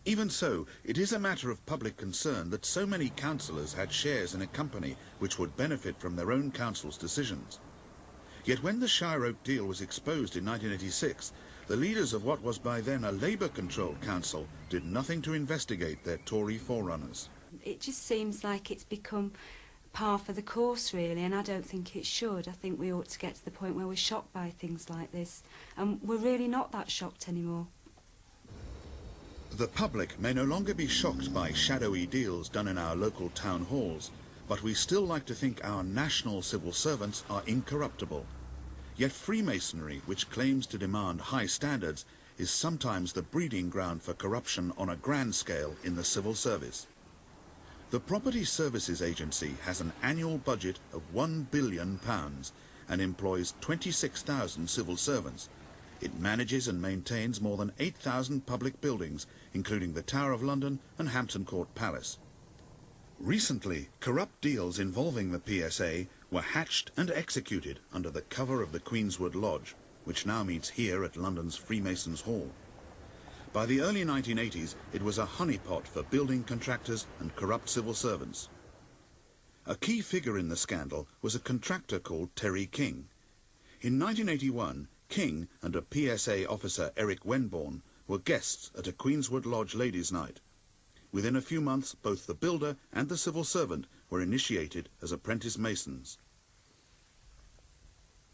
Even so, it is a matter of public concern that so many councillors had shares in a company which would benefit from their own council's decisions. Yet when the Shire Oak deal was exposed in 1986, the leaders of what was by then a Labour-controlled council did nothing to investigate their Tory forerunners. It just seems like it's become par for the course, really, and I don't think it should. I think we ought to get to the point where we're shocked by things like this, and we're really not that shocked anymore. The public may no longer be shocked by shadowy deals done in our local town halls, but we still like to think our national civil servants are incorruptible. Yet Freemasonry, which claims to demand high standards, is sometimes the breeding ground for corruption on a grand scale in the civil service. The Property Services Agency has an annual budget of £1 billion and employs 26,000 civil servants. It manages and maintains more than 8,000 public buildings, including the Tower of London and Hampton Court Palace. Recently, corrupt deals involving the PSA were hatched and executed under the cover of the Queenswood Lodge, which now meets here at London's Freemasons' Hall. By the early 1980s, it was a honeypot for building contractors and corrupt civil servants. A key figure in the scandal was a contractor called Terry King. In 1981, King and a PSA officer, Eric Wenborn, were guests at a Queenswood Lodge ladies' night. Within a few months, both the builder and the civil servant were initiated as apprentice masons.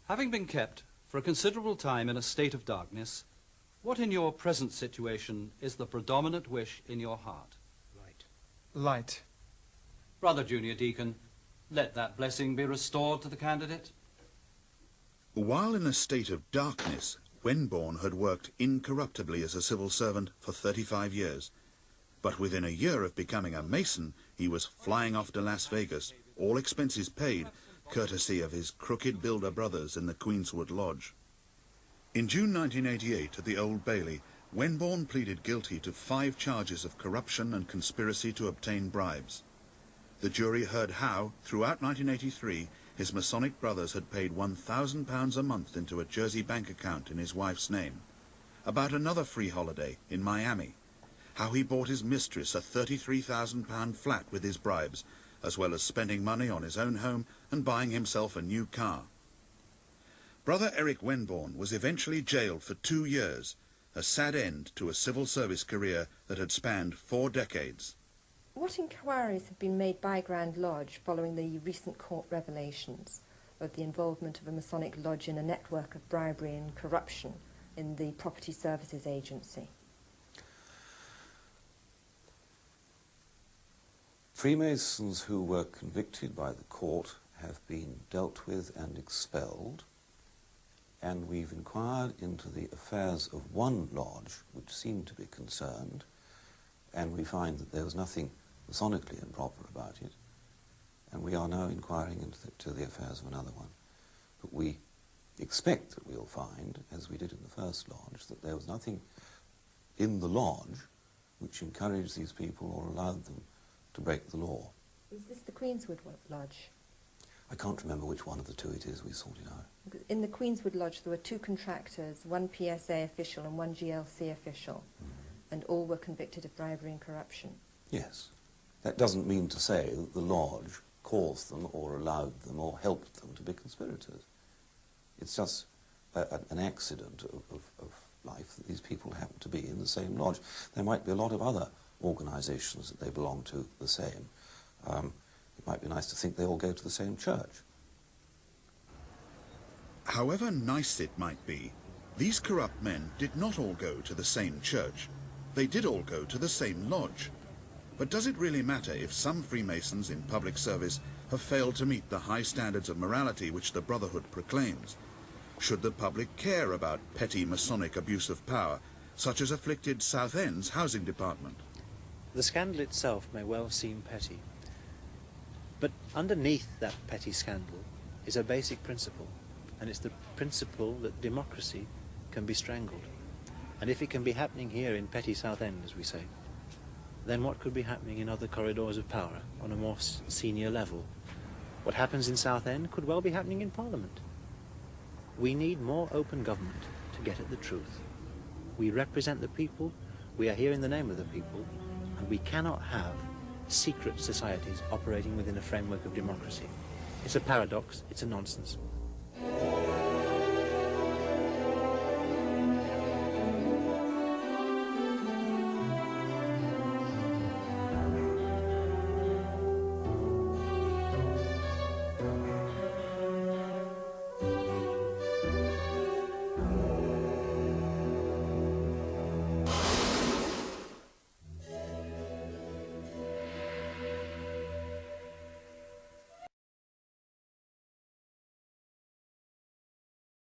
Having been kept for a considerable time in a state of darkness, what in your present situation is the predominant wish in your heart? Light. Light. Brother Junior Deacon, let that blessing be restored to the candidate. While in a state of darkness, Wenborn had worked incorruptibly as a civil servant for 35 years. But within a year of becoming a Mason, he was flying off to Las Vegas, all expenses paid, courtesy of his crooked builder brothers in the Queenswood Lodge. In June 1988, at the Old Bailey, Wenborn pleaded guilty to 5 charges of corruption and conspiracy to obtain bribes. The jury heard how, throughout 1983, his Masonic brothers had paid £1,000 a month into a Jersey bank account in his wife's name, about another free holiday in Miami, how he bought his mistress a £33,000 flat with his bribes, as well as spending money on his own home and buying himself a new car. Brother Eric Wenborn was eventually jailed for 2 years, a sad end to a civil service career that had spanned 4 decades. What inquiries have been made by Grand Lodge following the recent court revelations of the involvement of a Masonic lodge in a network of bribery and corruption in the Property Services Agency? Freemasons who were convicted by the court have been dealt with and expelled, and we've inquired into the affairs of one lodge which seemed to be concerned, and we find that there was nothing Masonically improper about it, and we are now inquiring into the affairs of another one. But we expect that we'll find, as we did in the first lodge, that there was nothing in the lodge which encouraged these people or allowed them to break the law. Is this the Queenswood Lodge? I can't remember which one of the two it is. We sorted out. In the Queenswood Lodge there were 2 contractors, 1 PSA official and 1 GLC official, and all were convicted of bribery and corruption. Yes. That doesn't mean to say that the lodge caused them or allowed them or helped them to be conspirators. It's just an accident of life that these people happen to be in the same lodge. There might be a lot of other organisations that they belong to the same. It might be nice to think they all go to the same church. However nice it might be, these corrupt men did not all go to the same church. They did all go to the same lodge. But does it really matter if some Freemasons in public service have failed to meet the high standards of morality which the Brotherhood proclaims? Should the public care about petty Masonic abuse of power, such as afflicted Southend's housing department? The scandal itself may well seem petty, but underneath that petty scandal is a basic principle, and it's the principle that democracy can be strangled. And if it can be happening here in petty Southend, as we say, then what could be happening in other corridors of power on a more senior level? What happens in Southend could well be happening in Parliament. We need more open government to get at the truth. We represent the people, We are here in the name of the people, and we cannot have secret societies operating within a framework of democracy. It's a paradox, it's a nonsense.